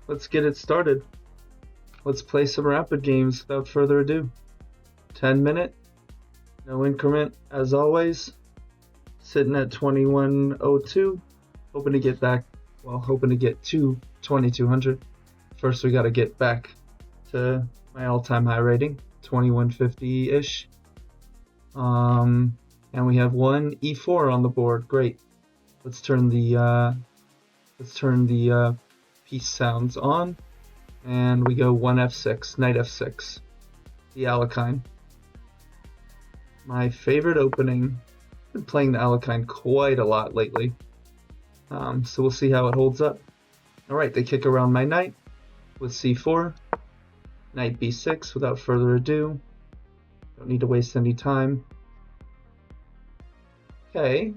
let's get it started. Let's play some rapid games without further ado. 10-minute, no increment as always. Sitting at 2102, hoping to get to 2200. First we gotta get back to my all-time high rating, 2150-ish. And we have one E4 on the board. Great. Let's turn the peace sounds on, and we go 1F6, knight F6, the Alekhine. My favorite opening. I've been playing the Alekhine quite a lot lately, so we'll see how it holds up. Alright, they kick around my knight with C4, knight B6 without further ado. Don't need to waste any time. Okay,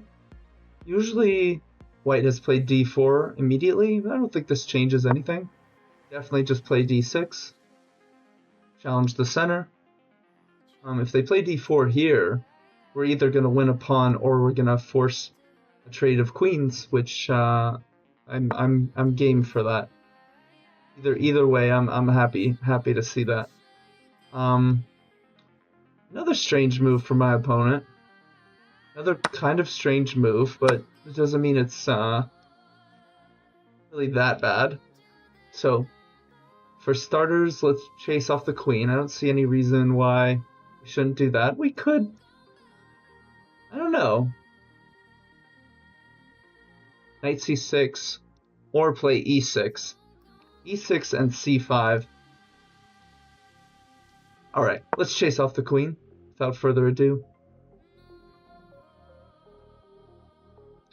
usually white has played D4 immediately, but I don't think this changes anything. Definitely just play D6. Challenge the center. If they play D4 here, we're either going to win a pawn or we're going to force a trade of queens, which I'm game for that. Either way, I'm happy to see that. Another strange move from my opponent. Another kind of strange move, but it doesn't mean it's really that bad. So, for starters, let's chase off the queen. I don't see any reason why we shouldn't do that. We could... I don't know. Knight C6, or play E6. E6 and C5. Alright, let's chase off the queen, without further ado.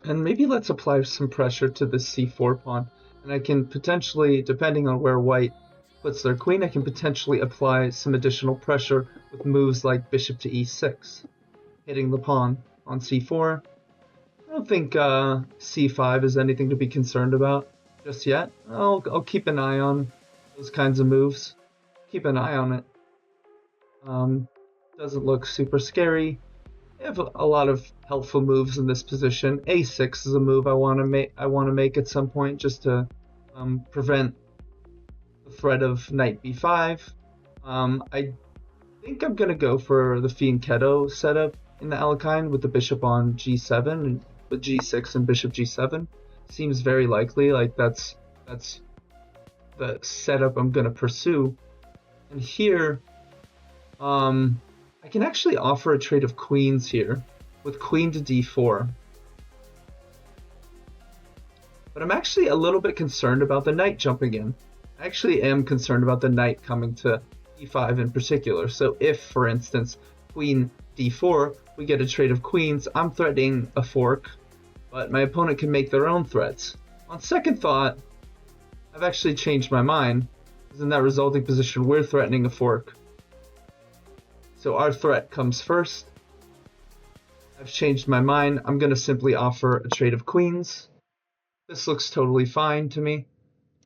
And maybe let's apply some pressure to the C4 pawn. And I can potentially, depending on where white puts their queen, I can potentially apply some additional pressure with moves like bishop to E6, hitting the pawn on C4. I don't think C5 is anything to be concerned about just yet. I'll keep an eye on those kinds of moves. Keep an eye on it. Doesn't look super scary. I have a lot of helpful moves in this position. A6 is a move I want to make at some point, just to prevent the threat of knight b5. I think I'm gonna go for the fianchetto setup in the Alekhine with the bishop on g7 and with g6 and bishop g7. Seems very likely. Like that's the setup I'm gonna pursue. And here, I can actually offer a trade of queens here, with queen to d4. But I'm actually a little bit concerned about the knight jumping in. I actually am concerned about the knight coming to e5 in particular. So if, for instance, queen d4, we get a trade of queens, I'm threatening a fork, but my opponent can make their own threats. On second thought, I've actually changed my mind, because in that resulting position, we're threatening a fork. So our threat comes first. I've changed my mind. I'm going to simply offer a trade of queens. This looks totally fine to me.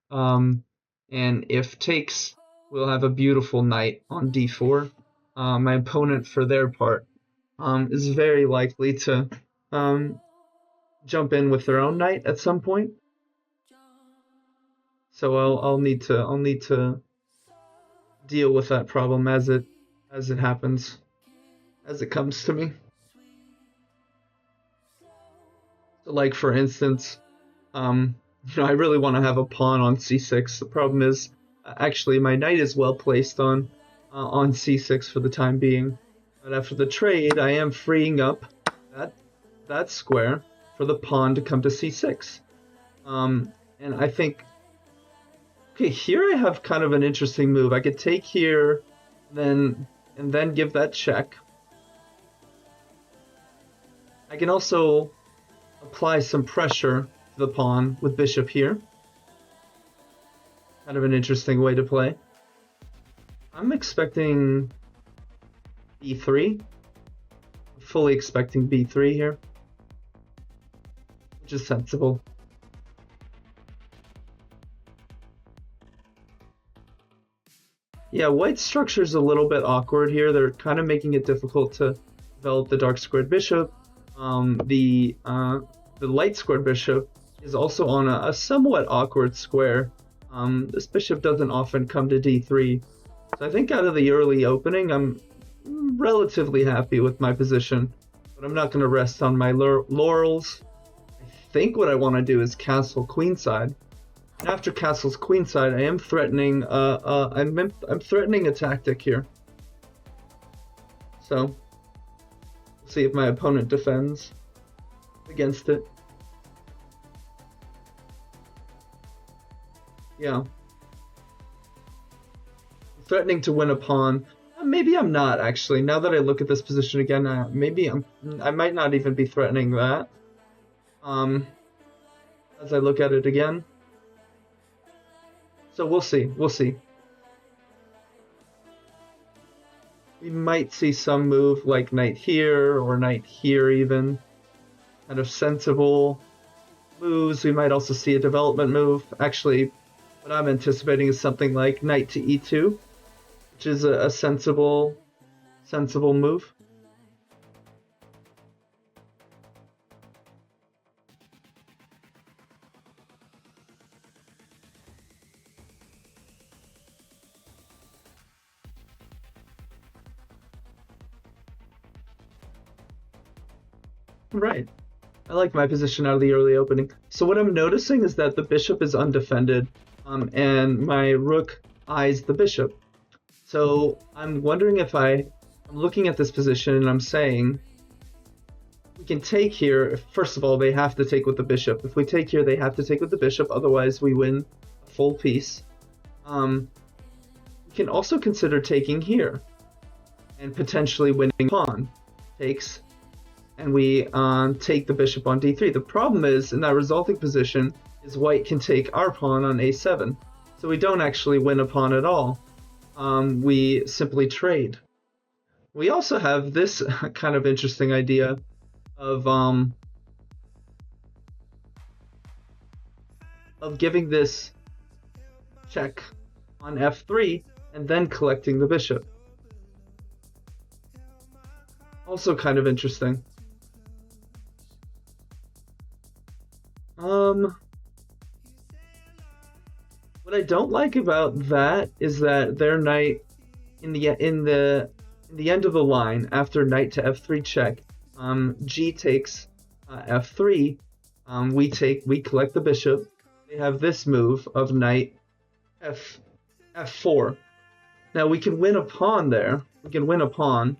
And if takes, we'll have a beautiful knight on d4. My opponent, for their part, is very likely to jump in with their own knight at some point. So I'll need to deal with that problem as it happens, as it comes to me. So, like, for instance, I really want to have a pawn on c6. The problem is, actually, my knight is well placed on c6 for the time being. But after the trade, I am freeing up that square for the pawn to come to c6. And I think, okay, here I have kind of an interesting move. I could take here, and then give that check. I can also apply some pressure to the pawn with bishop here. Kind of an interesting way to play. I'm expecting b3. Fully expecting b3 here, which is sensible. Yeah, white's structure is a little bit awkward here. They're kind of making it difficult to develop the dark squared bishop. The light squared bishop is also on a somewhat awkward square. This bishop doesn't often come to d3. So I think out of the early opening, I'm relatively happy with my position. But I'm not going to rest on my laurels. I think what I want to do is castle queenside. And after castle's queenside, I am threatening. I'm threatening a tactic here. So, we'll see if my opponent defends against it. Yeah. I'm threatening to win a pawn. Maybe I'm not, actually. Now that I look at this position again, I might not even be threatening that. As I look at it again. So we'll see. We'll see. We might see some move like knight here or knight here even. Kind of sensible moves. We might also see a development move. Actually, what I'm anticipating is something like knight to e2, which is a sensible move. Right. I like my position out of the early opening. So what I'm noticing is that the bishop is undefended, and my rook eyes the bishop. So I'm wondering if I'm looking at this position and I'm saying, we can take here. First of all, they have to take with the bishop. If we take here, they have to take with the bishop. Otherwise, we win a full piece. We can also consider taking here and potentially winning pawn. Takes. And we take the bishop on d3. The problem is, in that resulting position, is white can take our pawn on a7. So we don't actually win a pawn at all. We simply trade. We also have this kind of interesting idea of giving this check on f3 and then collecting the bishop. Also kind of interesting. What I don't like about that is that their knight in the end of the line after knight to f3 check, g takes f3. We collect the bishop. They have this move of knight f4. Now we can win a pawn there. We can win a pawn,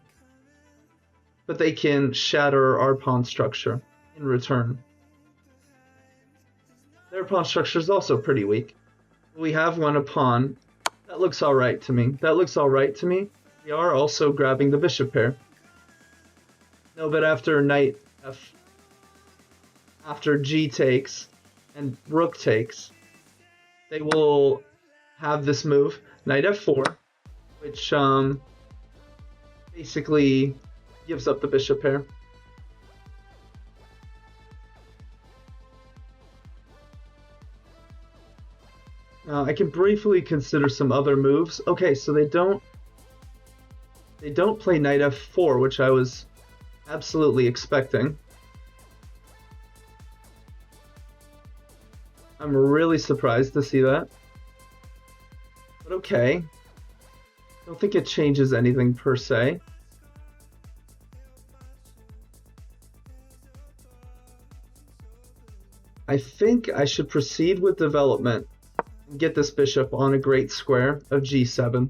but they can shatter our pawn structure in return. Their pawn structure is also pretty weak. We have won a pawn. That looks alright to me. That looks alright to me. We are also grabbing the bishop pair. No, but after knight f... After g takes and rook takes, they will have this move, knight f4, which basically gives up the bishop pair. I can briefly consider some other moves. Okay, so they don't play knight f4, which I was absolutely expecting. I'm really surprised to see that. But okay. I don't think it changes anything per se. I think I should proceed with development. Get this bishop on a great square of g7.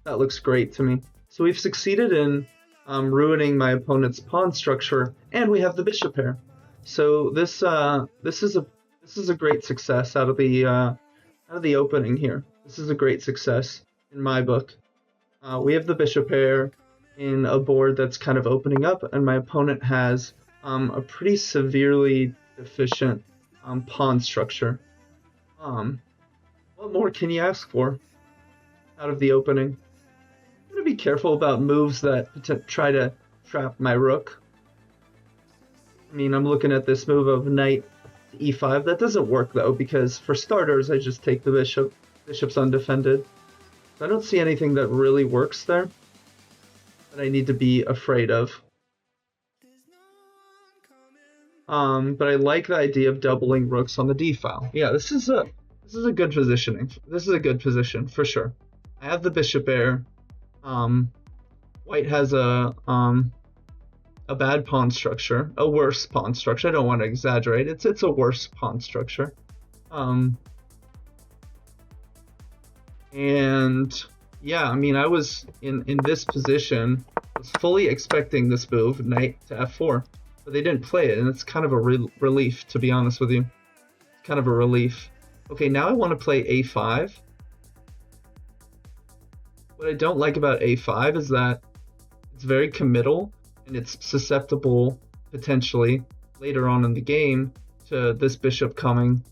That looks great to me. So we've succeeded in ruining my opponent's pawn structure, and we have the bishop pair. So this is a great success out of the opening here. This is a great success in my book. We have the bishop pair in a board that's kind of opening up, and my opponent has a pretty severely deficient pawn structure. What more can you ask for out of the opening? I'm going to be careful about moves that try to trap my rook. I mean, I'm looking at this move of knight to e5. That doesn't work, though, because for starters, I just take the bishop. Bishop's undefended. So I don't see anything that really works there that I need to be afraid of. But I like the idea of doubling rooks on the d file. Yeah, this is This is a good positioning. This is a good position for sure. I have the bishop heir. White has a bad pawn structure, a worse pawn structure. I don't want to exaggerate. It's a worse pawn structure. And yeah, I mean, I was in this position, was fully expecting this move, knight to f4, but they didn't play it, and it's kind of a relief, to be honest with you. It's kind of a relief. Okay, now I want to play a5. What I don't like about a5 is that it's very committal, and it's susceptible, potentially, later on in the game, to this bishop coming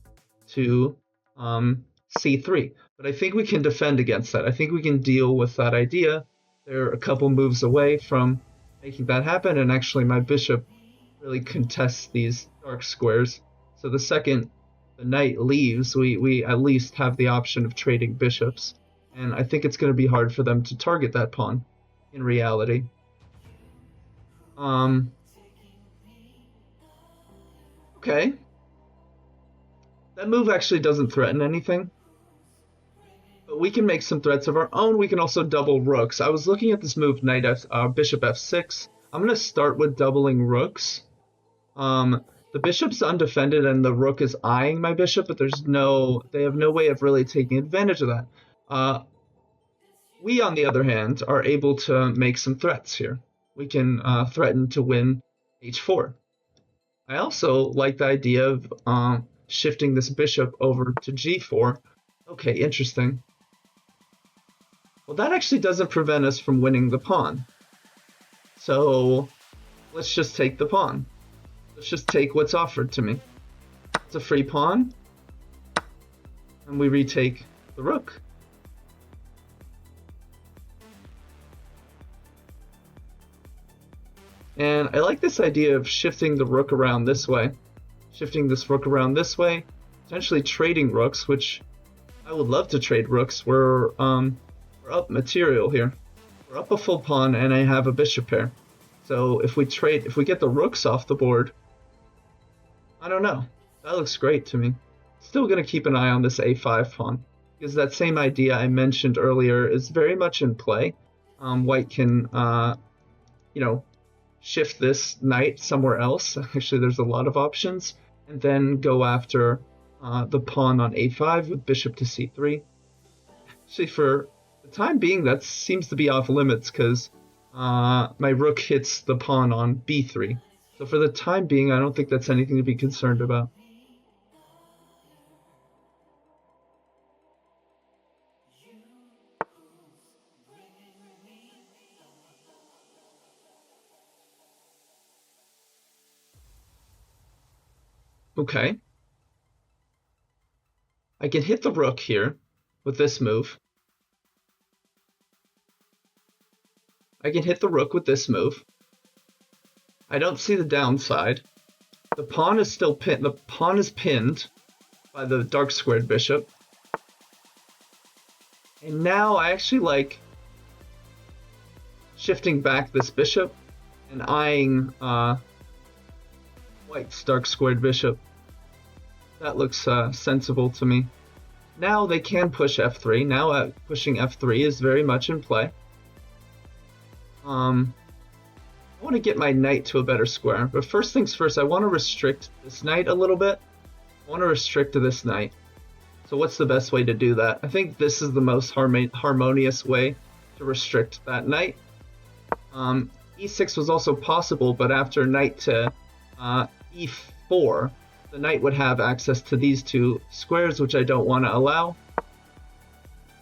to c3. But I think we can defend against that. I think we can deal with that idea. They're a couple moves away from making that happen, and actually my bishop really contests these dark squares. So the second the knight leaves, we at least have the option of trading bishops. And I think it's going to be hard for them to target that pawn in reality. Okay. That move actually doesn't threaten anything. But we can make some threats of our own. We can also double rooks. I was looking at this move, bishop f6. I'm going to start with doubling rooks. The bishop's undefended and the rook is eyeing my bishop, but they have no way of really taking advantage of that. We, on the other hand, are able to make some threats here. We can threaten to win h4. I also like the idea of shifting this bishop over to g4. Okay, interesting. Well, that actually doesn't prevent us from winning the pawn. So let's just take the pawn. Let's just take what's offered to me. It's a free pawn. And we retake the rook. And I like this idea of shifting the rook around this way. Shifting this rook around this way. Potentially trading rooks, which I would love to trade rooks. We're up material here. We're up a full pawn and I have a bishop pair. So if we get the rooks off the board, I don't know. That looks great to me. Still going to keep an eye on this a5 pawn, because that same idea I mentioned earlier is very much in play. White can, shift this knight somewhere else. Actually, there's a lot of options. And then go after the pawn on a5 with bishop to c3. Actually, for the time being, that seems to be off limits because my rook hits the pawn on b3. So for the time being, I don't think that's anything to be concerned about. Okay. I can hit the rook here with this move. I can hit the rook with this move. I don't see the downside. The pawn is still pinned. The pawn is pinned by the dark squared bishop. And now I actually like shifting back this bishop and eyeing White's dark squared bishop. That looks sensible to me. Now they can push f3. Now pushing f3 is very much in play. I want to get my knight to a better square, but first things first, I want to restrict this knight a little bit. I want to restrict this knight. So what's the best way to do that? I think this is the most harmonious way to restrict that knight. E6 was also possible, but after knight to e4, the knight would have access to these two squares, which I don't want to allow.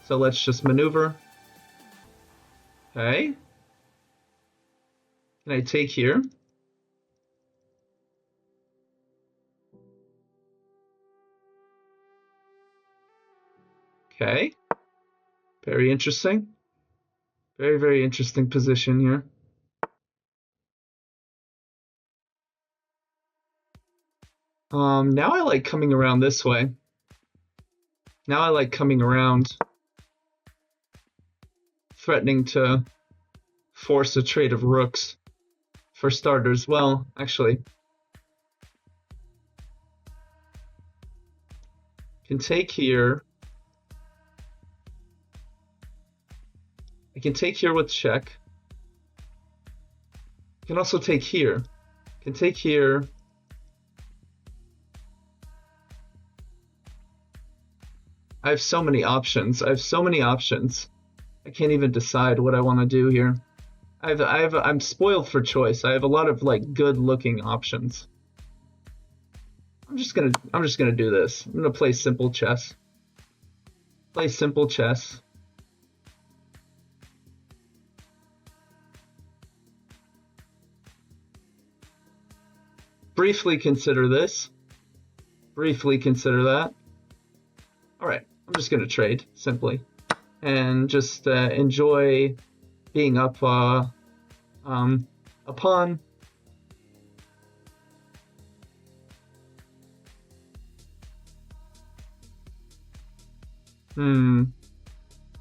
So let's just maneuver. Okay. Can I take here? Okay. Very interesting. Very, very interesting position here. Now I like coming around this way. Now I like coming around, threatening to force a trade of rooks for starters. Well, actually, Can take here. I can take here with check. I can also take here. I can take here. I have so many options. I have so many options. I can't even decide what I want to do here. I'm spoiled for choice. I have a lot of like good looking options. I'm just gonna do this. I'm gonna play simple chess. Play simple chess. Briefly consider this. Briefly consider that. All right, I'm just gonna trade simply, and just enjoy being up a pawn.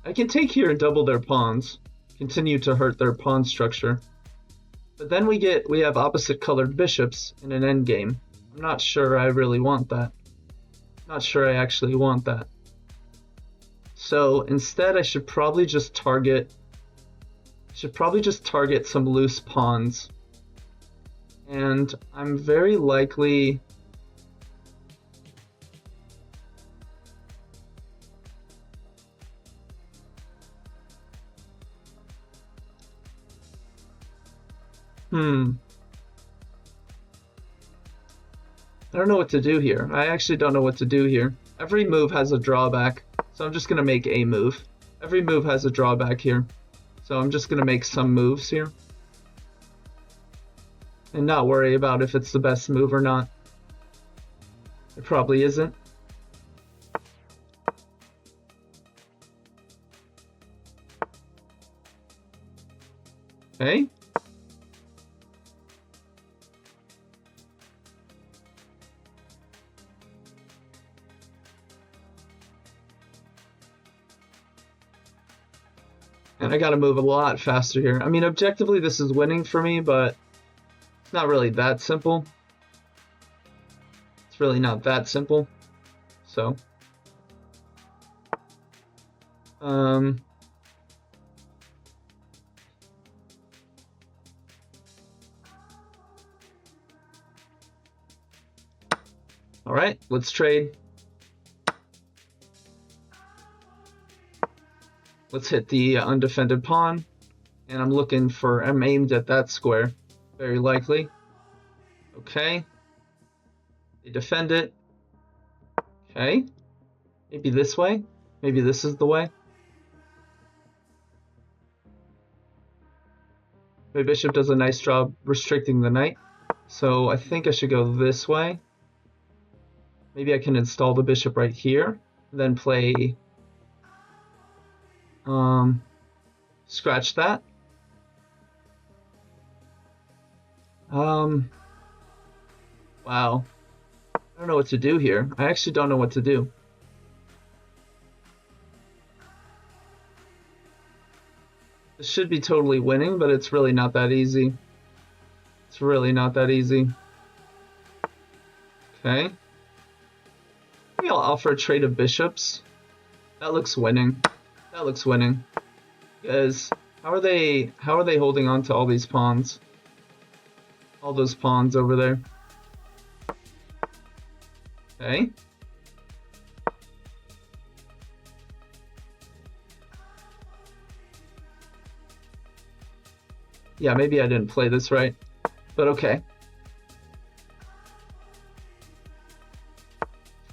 I can take here and double their pawns, continue to hurt their pawn structure. But then we have opposite colored bishops in an endgame. I'm not sure I really want that. Not sure I actually want that. So instead I should probably just target some loose pawns. And I'm very likely I don't know what to do here. I actually don't know what to do here. Every move has a drawback, so I'm just going to make a move. Every move has a drawback here, so I'm just going to make some moves here. And not worry about if it's the best move or not. It probably isn't. Okay. And I gotta move a lot faster here. I mean, objectively, this is winning for me, but it's not really that simple. It's really not that simple. So, all right, let's trade. Let's hit the undefended pawn, and I'm aimed at that square, very likely. Okay. They defend it. Okay. Maybe this way. Maybe this is the way. My bishop does a nice job restricting the knight. So I think I should go this way. Maybe I can install the bishop right here, then play scratch that. Wow. I don't know what to do here. I actually don't know what to do. This should be totally winning, but it's really not that easy. It's really not that easy. Okay. Maybe I'll offer a trade of bishops. That looks winning. That looks winning. Because how are they holding on to all these pawns? All those pawns over there. Okay. Yeah, maybe I didn't play this right, but okay.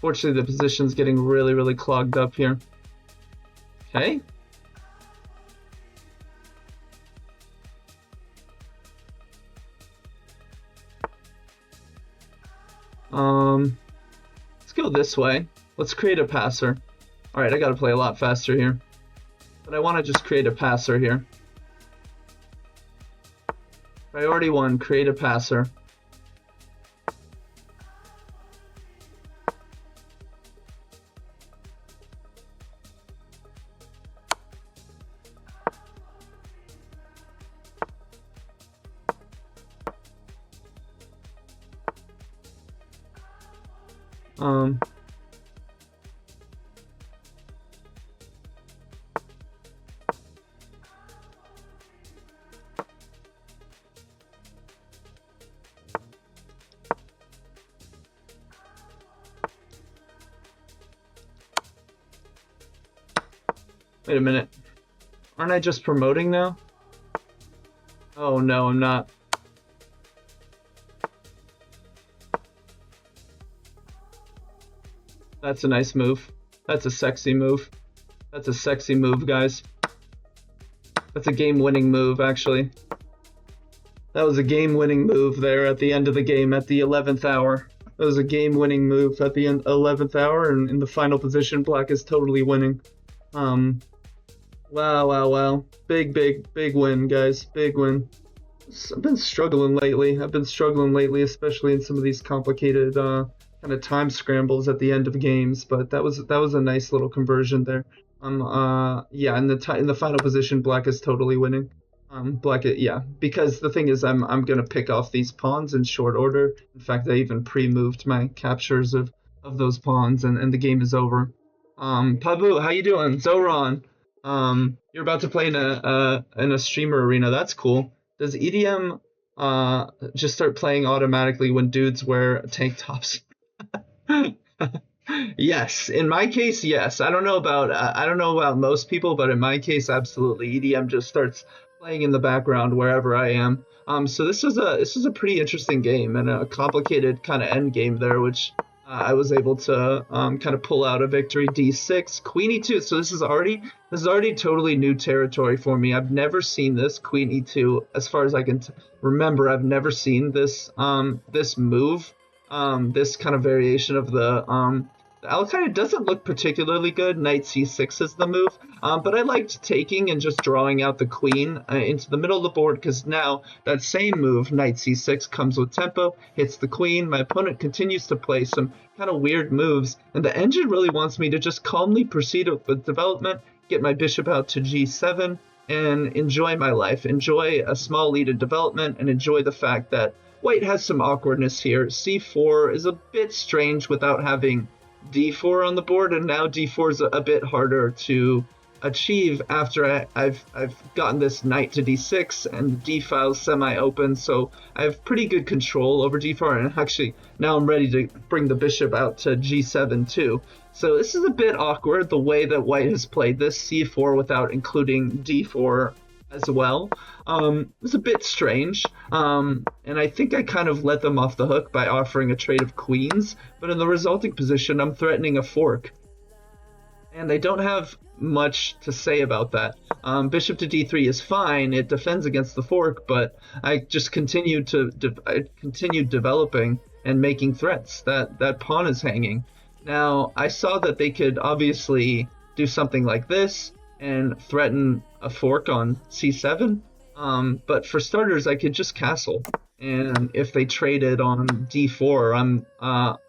Fortunately, the position's getting really, really clogged up here. Okay. Let's go this way. Let's create a passer. All right, I gotta play a lot faster here, but I want to just create a passer here. Priority 1, create a passer. Wait a minute. Aren't I just promoting now? Oh no, I'm not. That's a nice move. That's a sexy move. That's a sexy move, guys. That's a game-winning move, actually. That was a game-winning move there at the end of the game at the 11th hour. That was a game-winning move at the 11th hour, and in the final position, Black is totally winning. Wow. Big win, guys. Big win. I've been struggling lately, especially in some of these complicated kind of time scrambles at the end of games. But that was a nice little conversion there. Yeah, in the final position, Black is totally winning. Yeah, because the thing is, I'm gonna pick off these pawns in short order. In fact, I even pre-moved my captures of those pawns, and the game is over. Pabu, how you doing? Zoran, you're about to play in a streamer arena. That's cool. Does EDM just start playing automatically when dudes wear tank tops? Yes, in my case, yes. I don't know about most people, but in my case, absolutely. EDM just starts playing in the background wherever I am. So this is a pretty interesting game and a complicated kind of end game there, which I was able to kind of pull out a victory. D6, Queen E2. So this is already totally new territory for me. I've never seen this Queen E2 as far as I can remember. I've never seen this this move. This kind of variation of the Alekhine doesn't look particularly good. Knight c6 is the move, but I liked taking and just drawing out the queen into the middle of the board, because now that same move, knight c6, comes with tempo, hits the queen. My opponent continues to play some kind of weird moves, and the engine really wants me to just calmly proceed with development, get my bishop out to g7, and enjoy my life, enjoy a small lead in development, and enjoy the fact that White has some awkwardness here. c4 is a bit strange without having d4 on the board, and now d4 is a bit harder to achieve after I've gotten this knight to d6 and d file semi-open, so I have pretty good control over d4, and actually now I'm ready to bring the bishop out to g7 too. So this is a bit awkward, the way that White has played this, c4 without including d4 as well. It's a bit strange, and I think I kind of let them off the hook by offering a trade of queens, but in the resulting position, I'm threatening a fork. And I don't have much to say about that. Bishop to d3 is fine, it defends against the fork, but I just continued developing and making threats. That pawn is hanging. Now, I saw that they could obviously do something like this and threaten a fork on c7, but for starters, I could just castle, and if they traded on d4,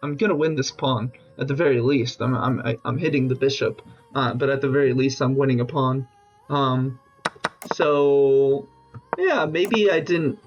I'm gonna win this pawn at the very least. I'm hitting the bishop, but at the very least, I'm winning a pawn. So yeah, maybe I didn't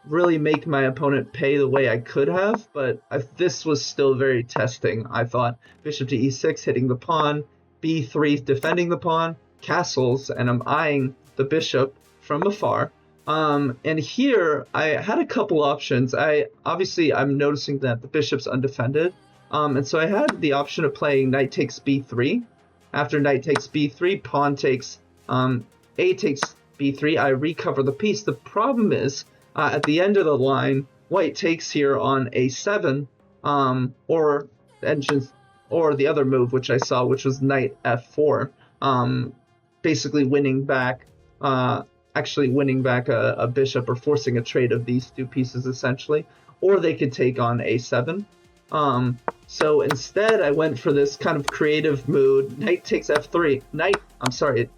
really make my opponent pay the way I could have, but this was still very testing. I thought bishop to e6, hitting the pawn, b3, defending the pawn, castles, and I'm eyeing the bishop from afar. And here I had a couple options. I'm noticing that the bishop's undefended, and so I had the option of playing knight takes b3. After knight takes b3, pawn takes a takes b3. I recover the piece. The problem is at the end of the line, White takes here on a7, or the other move which I saw, which was knight f4. Basically winning back a bishop, or forcing a trade of these two pieces essentially, or they could take on a7. So instead I went for this kind of creative move, knight takes f3.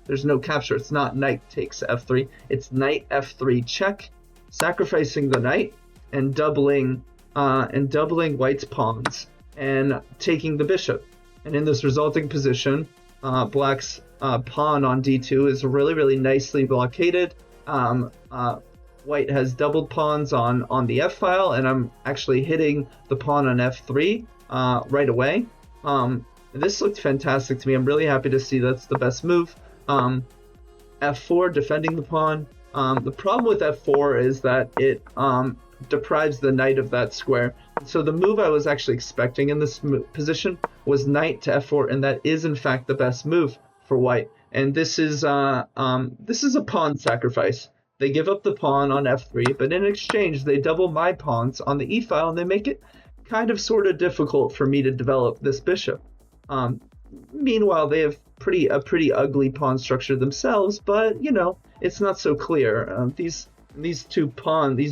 There's no capture, it's not knight takes f3, it's knight f3 check, sacrificing the knight and doubling White's pawns and taking the bishop. And in this resulting position, Black's pawn on d2 is really nicely blockaded. White has doubled pawns on the f-file, and I'm actually hitting the pawn on f3 right away. This looked fantastic to me. I'm really happy to see that's the best move. f4, defending the pawn. The problem with f4 is that it deprives the knight of that square. So the move I was actually expecting in this position was knight to f4, and that is in fact the best move for White. and this is a pawn sacrifice. They give up the pawn on f3, but in exchange they double my pawns on the e file, and they make it kind of sort of difficult for me to develop this bishop. Meanwhile, they have a pretty ugly pawn structure themselves, but you know, it's not so clear. These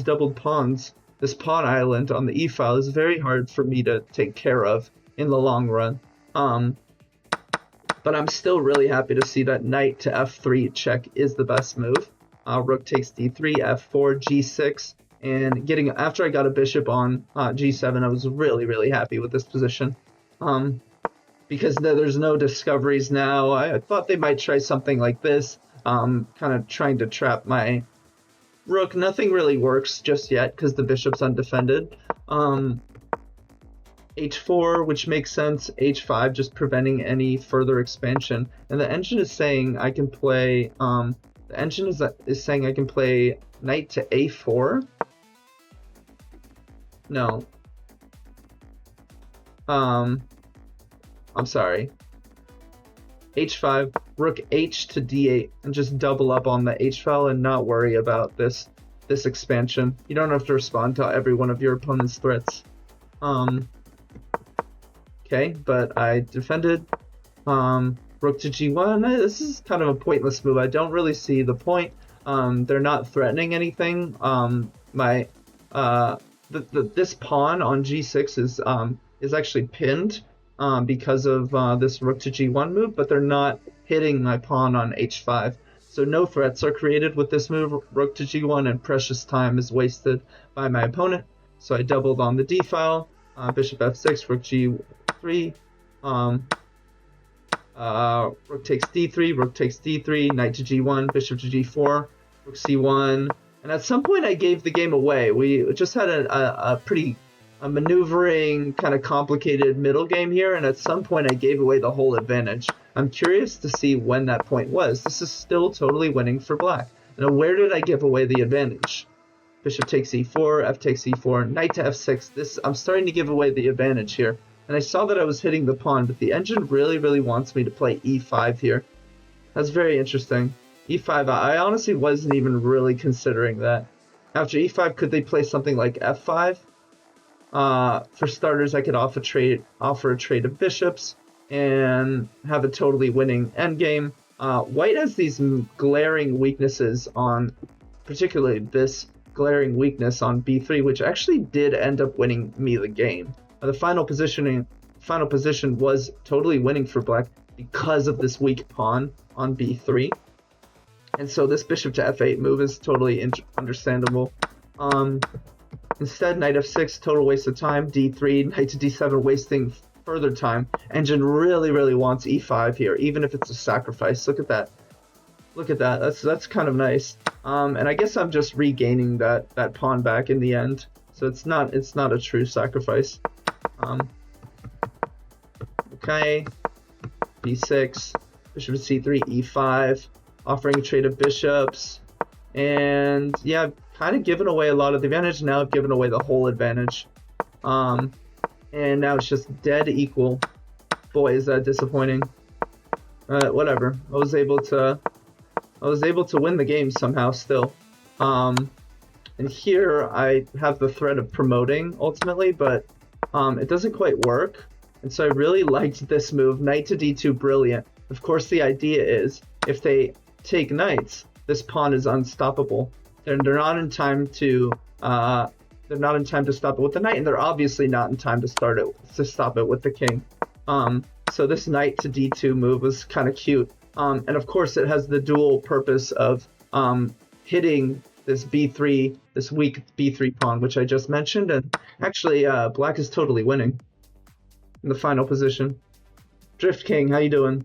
doubled pawns, this pawn island on the e file is very hard for me to take care of in the long run. But I'm still really happy to see that knight to f3 check is the best move. Rook takes d3, f4, g6, and after I got a bishop on g7, I was really happy with this position. Because there's no discoveries now. I thought they might try something like this, kind of trying to trap my rook. Nothing really works just yet because the bishop's undefended. h4, which makes sense. h5, just preventing any further expansion. And the engine is saying I can play. The engine is saying I can play knight to a4. No. I'm sorry. h5, rook h to d8, and just double up on the h file and not worry about this expansion. You don't have to respond to every one of your opponent's threats. Okay, but I defended. Rook to g1. This is kind of a pointless move. I don't really see the point. They're not threatening anything. This pawn on g6 is actually pinned because of this rook to g1 move, but they're not hitting my pawn on h5. So no threats are created with this move, rook to g1, and precious time is wasted by my opponent. So I doubled on the d file, bishop f6, rook g3, rook takes d3, rook takes d3, knight to g1, bishop to g4, rook c1, and at some point I gave the game away. We just had a maneuvering, kind of complicated middle game here, and at some point I gave away the whole advantage. I'm curious to see when that point was. This is still totally winning for black. Now, where did I give away the advantage? Bishop takes e4, f takes e4, knight to f6. I'm starting to give away the advantage here. And I saw that I was hitting the pawn, but the engine really wants me to play e5 here. That's very interesting. e5, I honestly wasn't even really considering that. After e5, could they play something like f5? For starters, I could offer a trade of bishops and have a totally winning endgame. White has these glaring weaknesses on, particularly this glaring weakness on b3, which actually did end up winning me the game. The final position was totally winning for black because of this weak pawn on b3. And so this bishop to f8 move is totally understandable. Instead, knight f6, total waste of time. d3, knight to d7, wasting further time. Engine really wants e5 here, even if it's a sacrifice. Look at that. Look at that. That's kind of nice. And I guess I'm just regaining that pawn back in the end. So it's not a true sacrifice. Okay. b6, bishop to c3, e5, offering a trade of bishops. And yeah, kind of given away a lot of the advantage. Now I've given away the whole advantage. And now it's just dead equal. Boy, is that disappointing. Whatever. I was able to win the game somehow still. And here I have the threat of promoting ultimately, but it doesn't quite work. And so I really liked this move, knight to d2, brilliant. Of course, the idea is if they take knights, this pawn is unstoppable. They're not in time to stop it with the knight, and they're obviously not in time to stop it with the king. So this knight to d2 move was kind of cute. And of course, it has the dual purpose of hitting this b3, this weak b3 pawn, which I just mentioned. And actually, black is totally winning in the final position. Drift King, how you doing?